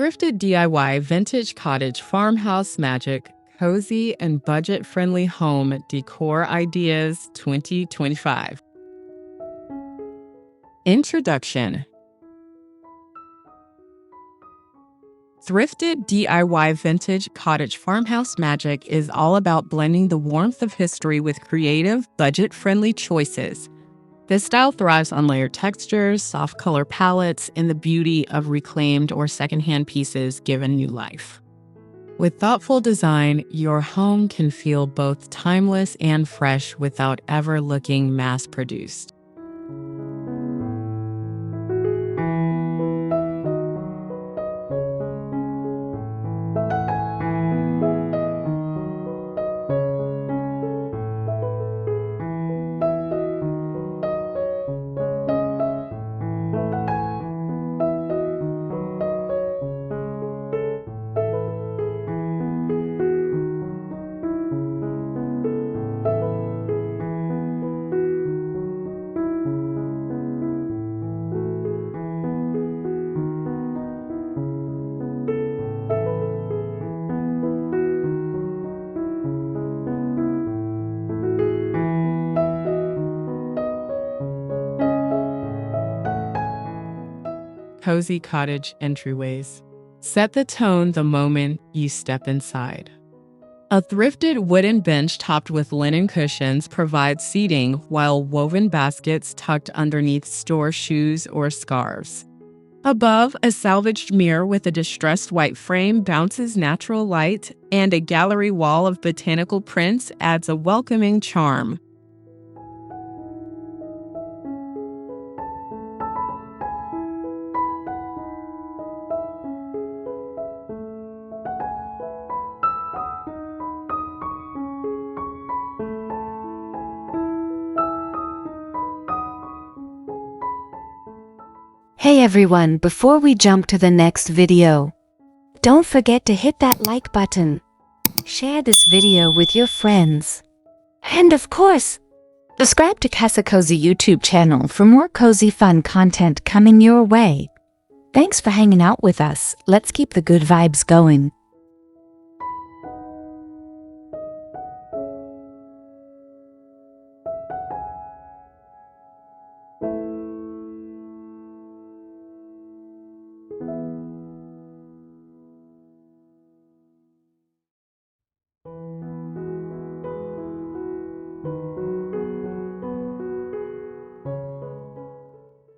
Thrifted DIY Vintage Cottage Farmhouse Magic, Cozy and Budget-Friendly Home Decor Ideas 2025. Introduction. Thrifted DIY Vintage Cottage Farmhouse Magic is all about blending the warmth of history with creative, budget-friendly choices. This style thrives on layered textures, soft color palettes, and the beauty of reclaimed or secondhand pieces given new life. With thoughtful design, your home can feel both timeless and fresh without ever looking mass-produced. Cozy cottage entryways. Set the tone the moment you step inside. A thrifted wooden bench topped with linen cushions provides seating, while woven baskets tucked underneath store shoes or scarves. Above, a salvaged mirror with a distressed white frame bounces natural light, and a gallery wall of botanical prints adds a welcoming charm. Hey everyone, before we jump to the next video, don't forget to hit that like button, share this video with your friends, and of course, subscribe to Casa Cozy YouTube channel for more cozy fun content coming your way. Thanks for hanging out with us. Let's keep the good vibes going.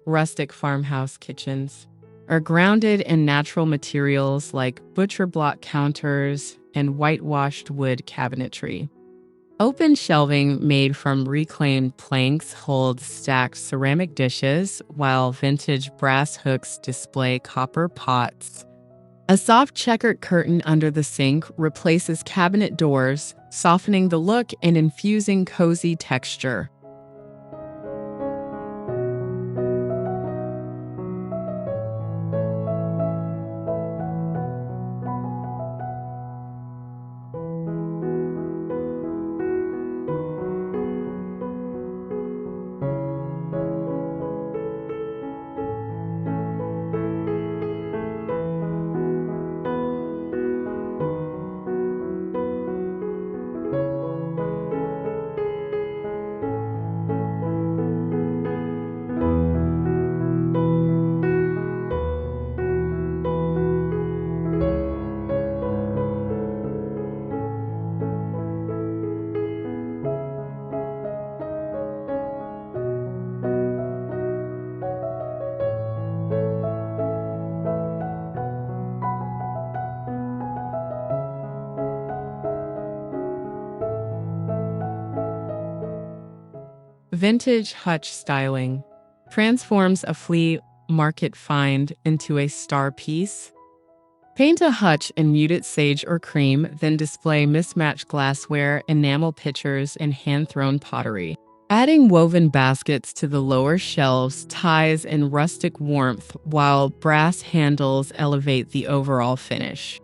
Rustic farmhouse kitchens are grounded in natural materials like butcher block counters and whitewashed wood cabinetry. Open shelving made from reclaimed planks holds stacked ceramic dishes, while vintage brass hooks display copper pots. A soft checkered curtain under the sink replaces cabinet doors, softening the look and infusing cozy texture. Vintage hutch styling transforms a flea market find into a star piece. Paint a hutch in muted sage or cream, then display mismatched glassware, enamel pitchers, and hand-thrown pottery. Adding woven baskets to the lower shelves ties in rustic warmth, while brass handles elevate the overall finish.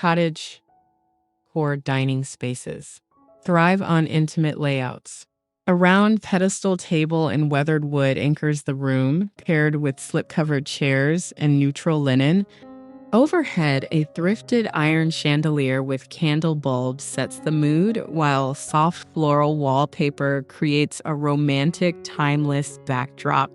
Cottagecore dining spaces thrive on intimate layouts. A round pedestal table in weathered wood anchors the room, paired with slip-covered chairs and neutral linen. Overhead, a thrifted iron chandelier with candle bulbs sets the mood, while soft floral wallpaper creates a romantic, timeless backdrop.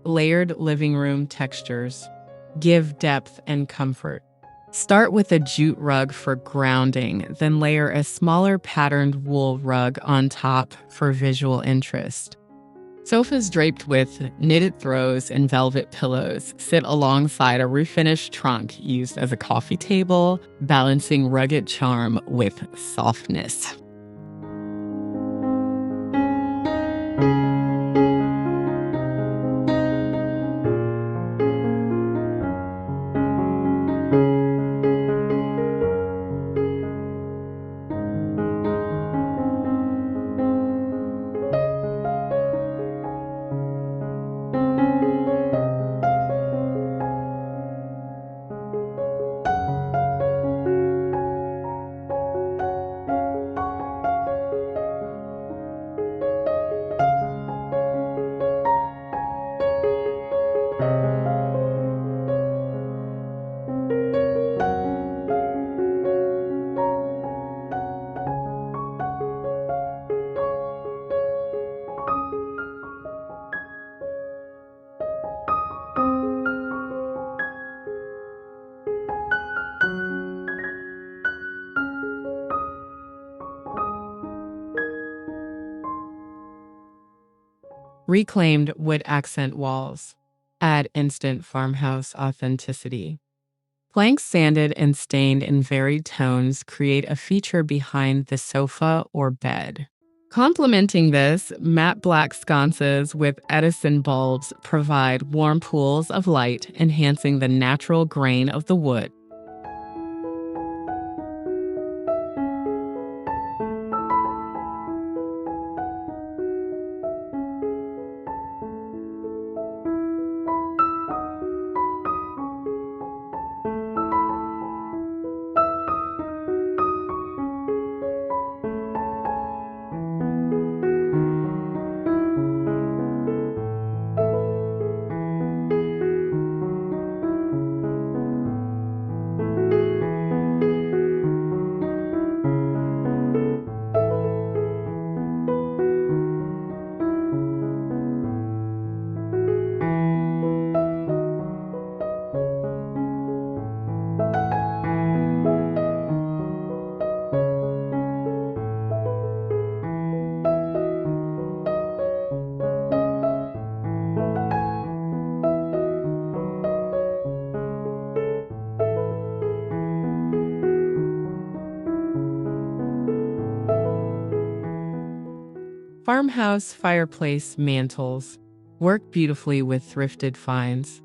Layered living room textures give depth and comfort. Start with a jute rug for grounding, then layer a smaller patterned wool rug on top for visual interest. Sofas draped with knitted throws and velvet pillows sit alongside a refinished trunk used as a coffee table, balancing rugged charm with softness. Reclaimed wood accent walls add instant farmhouse authenticity. Planks sanded and stained in varied tones create a feature behind the sofa or bed. Complementing this, matte black sconces with Edison bulbs provide warm pools of light, enhancing the natural grain of the wood. Farmhouse fireplace mantels work beautifully with thrifted finds.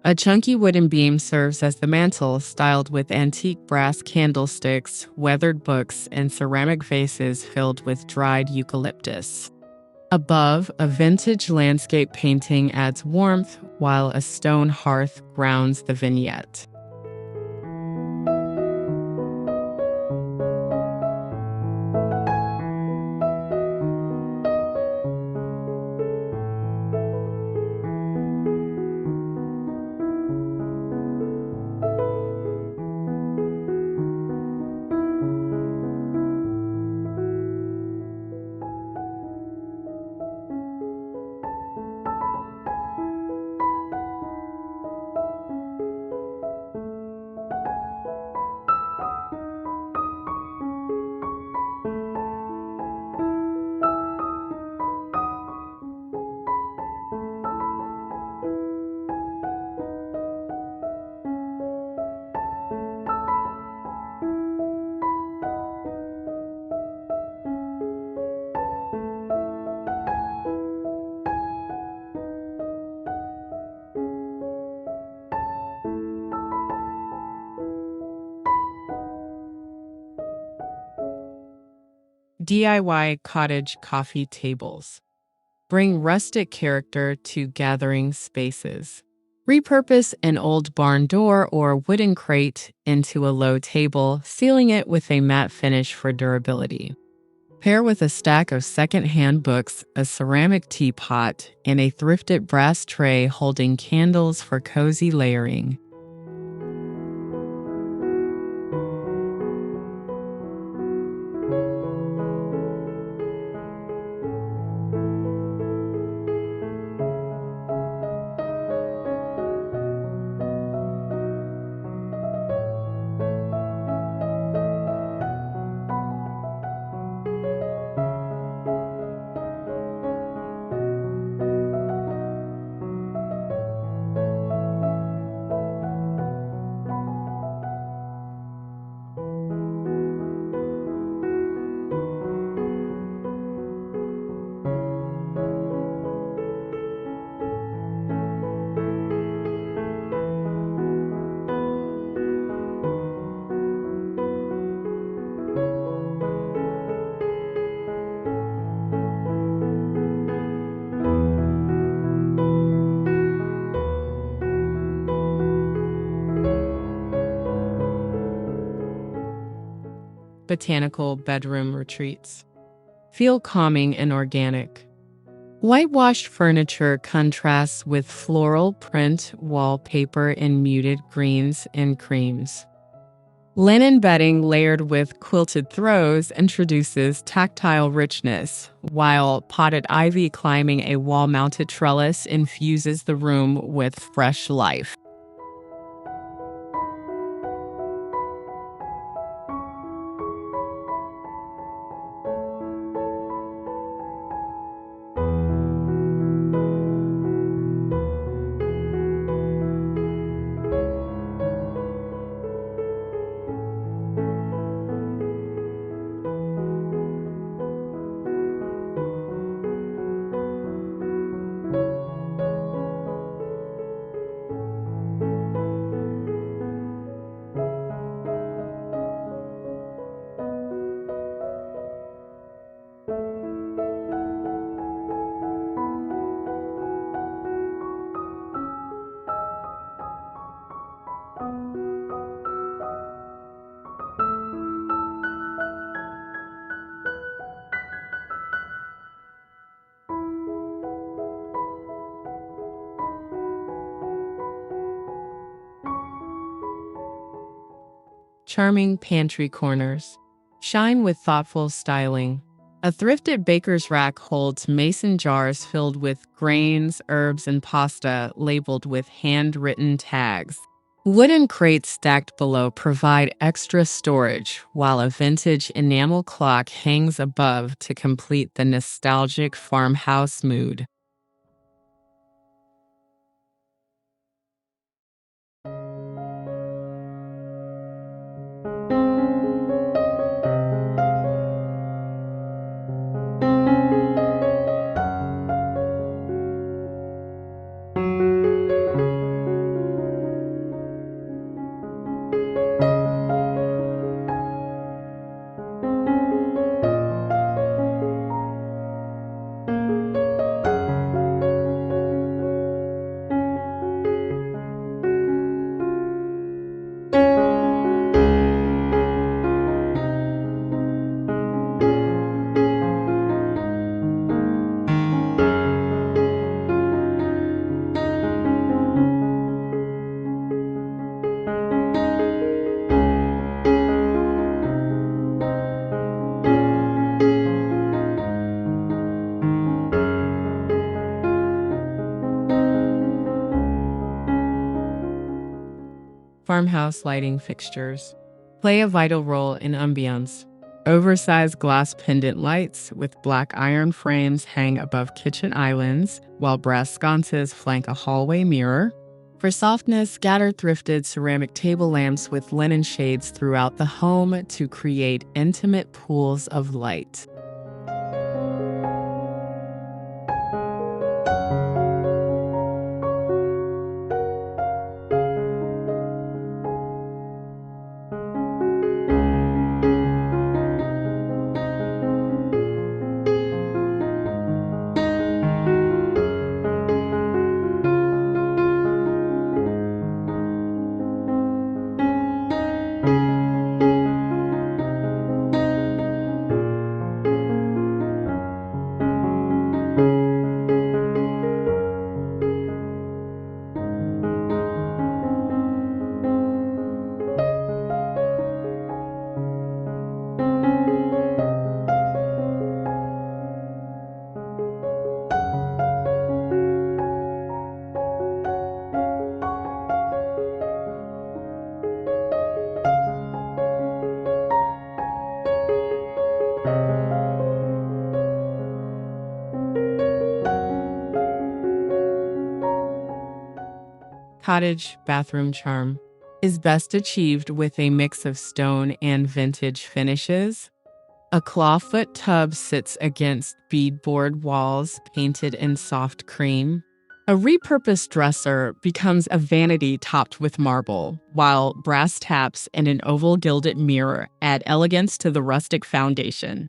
A chunky wooden beam serves as the mantel, styled with antique brass candlesticks, weathered books, and ceramic vases filled with dried eucalyptus. Above, a vintage landscape painting adds warmth, while a stone hearth grounds the vignette. DIY cottage coffee tables. Bring rustic character to gathering spaces. Repurpose an old barn door or wooden crate into a low table, sealing it with a matte finish for durability. Pair with a stack of second-hand books, a ceramic teapot, and a thrifted brass tray holding candles for cozy layering. Botanical bedroom retreats. Feel calming and organic. Whitewashed furniture contrasts with floral print wallpaper in muted greens and creams. Linen bedding layered with quilted throws introduces tactile richness, while potted ivy climbing a wall-mounted trellis infuses the room with fresh life. Charming pantry corners. Shine with thoughtful styling. A thrifted baker's rack holds mason jars filled with grains, herbs, and pasta labeled with handwritten tags. Wooden crates stacked below provide extra storage, while a vintage enamel clock hangs above to complete the nostalgic farmhouse mood. Farmhouse lighting fixtures play a vital role in ambiance. Oversized glass pendant lights with black iron frames hang above kitchen islands, while brass sconces flank a hallway mirror. For softness, scatter thrifted ceramic table lamps with linen shades throughout the home to create intimate pools of light. cottage bathroom charm is best achieved with a mix of stone and vintage finishes. A clawfoot tub sits against beadboard walls painted in soft cream. A repurposed dresser becomes a vanity topped with marble, while brass taps and an oval gilded mirror add elegance to the rustic foundation.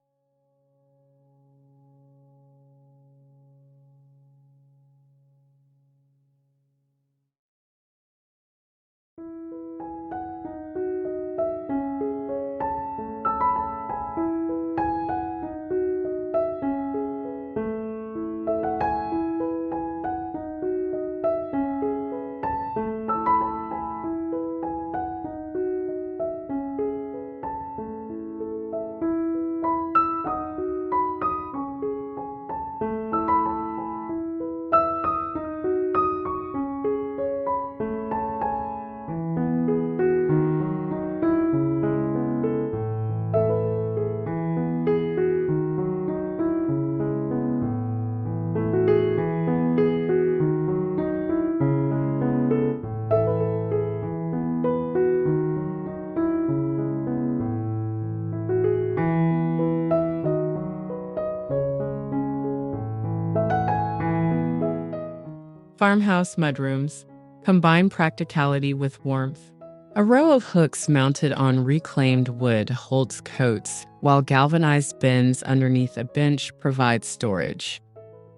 Farmhouse mudrooms combine practicality with warmth. A row of hooks mounted on reclaimed wood holds coats, while galvanized bins underneath a bench provide storage.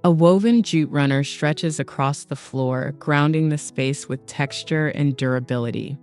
A woven jute runner stretches across the floor, grounding the space with texture and durability.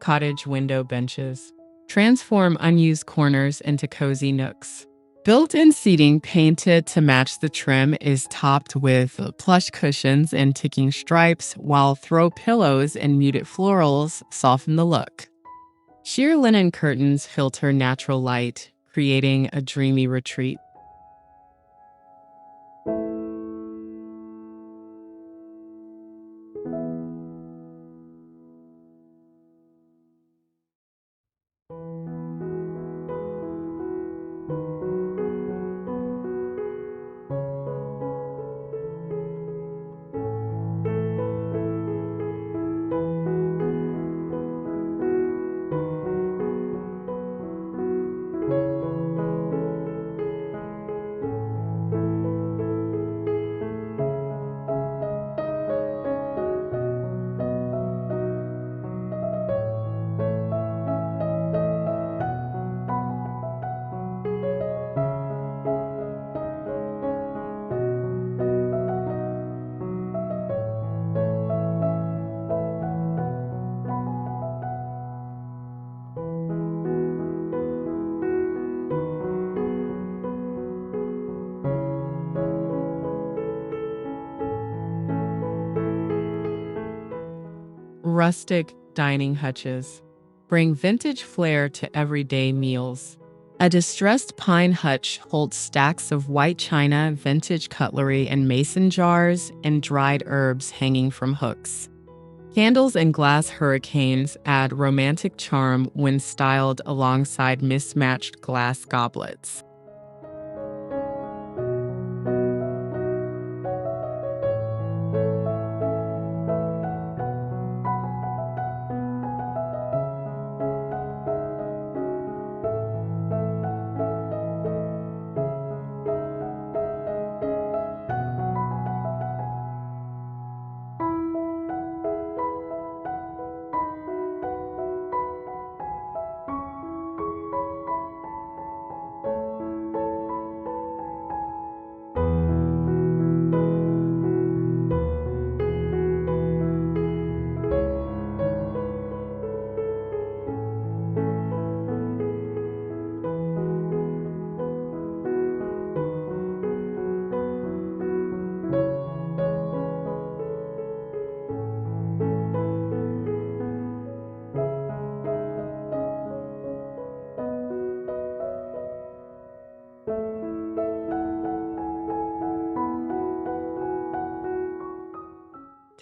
Cottage window benches transform unused corners into cozy nooks. Built-in seating painted to match the trim is topped with plush cushions and ticking stripes, while throw pillows and muted florals soften the look. Sheer linen curtains filter natural light, creating a dreamy retreat. Rustic dining hutches bring vintage flair to everyday meals. A distressed pine hutch holds stacks of white china, vintage cutlery, and mason jars, and dried herbs hanging from hooks. Candles and glass hurricanes add romantic charm when styled alongside mismatched glass goblets.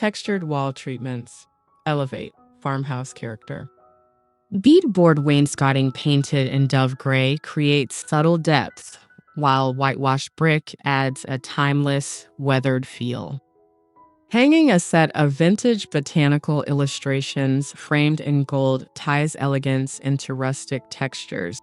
Textured wall treatments elevate farmhouse character. Beadboard wainscoting painted in dove gray creates subtle depth, while whitewashed brick adds a timeless, weathered feel. Hanging a set of vintage botanical illustrations framed in gold ties elegance into rustic textures.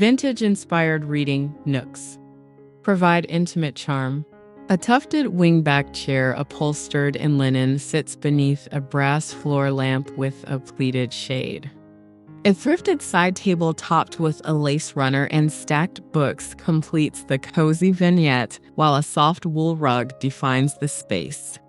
Vintage-inspired reading nooks provide intimate charm. A tufted wingback chair upholstered in linen sits beneath a brass floor lamp with a pleated shade. A thrifted side table topped with a lace runner and stacked books completes the cozy vignette, while a soft wool rug defines the space.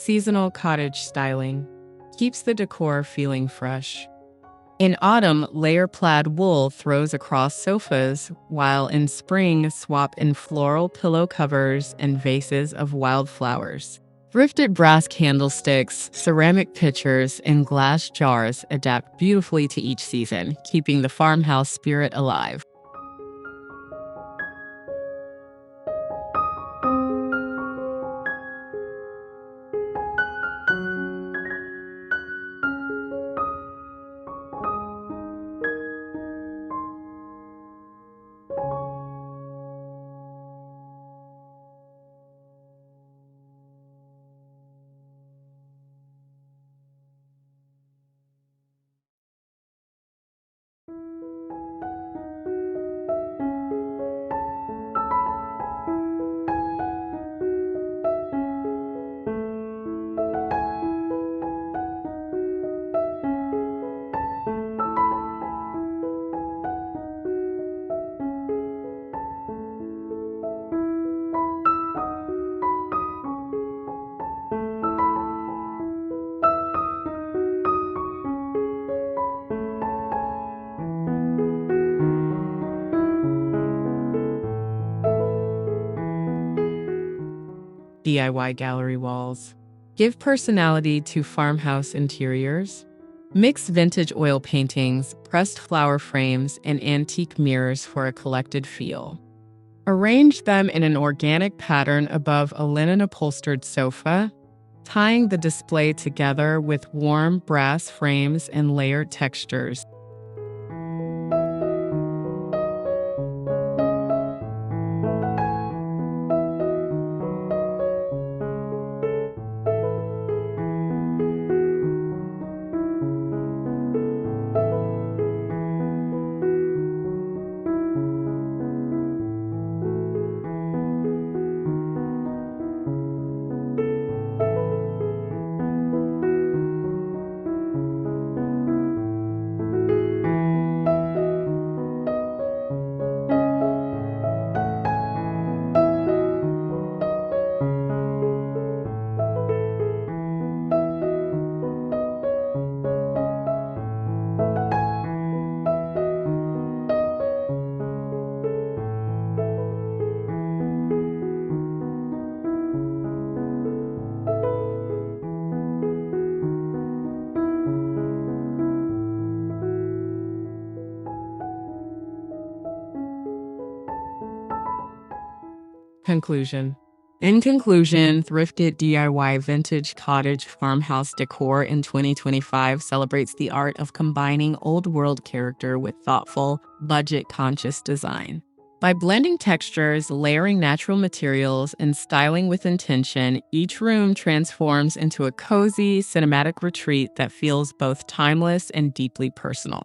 Seasonal cottage styling keeps the decor feeling fresh. In autumn, layer plaid wool throws across sofas, while in spring, swap in floral pillow covers and vases of wildflowers. Thrifted brass candlesticks, ceramic pitchers, and glass jars adapt beautifully to each season, keeping the farmhouse spirit alive. DIY gallery walls give personality to farmhouse interiors. Mix vintage oil paintings, pressed flower frames, and antique mirrors for a collected feel. Arrange them in an organic pattern above a linen-upholstered sofa, tying the display together with warm brass frames and layered textures. Conclusion. In conclusion, Thrifted DIY Vintage Cottage Farmhouse Decor in 2025 celebrates the art of combining old-world character with thoughtful, budget-conscious design. By blending textures, layering natural materials, and styling with intention, each room transforms into a cozy, cinematic retreat that feels both timeless and deeply personal.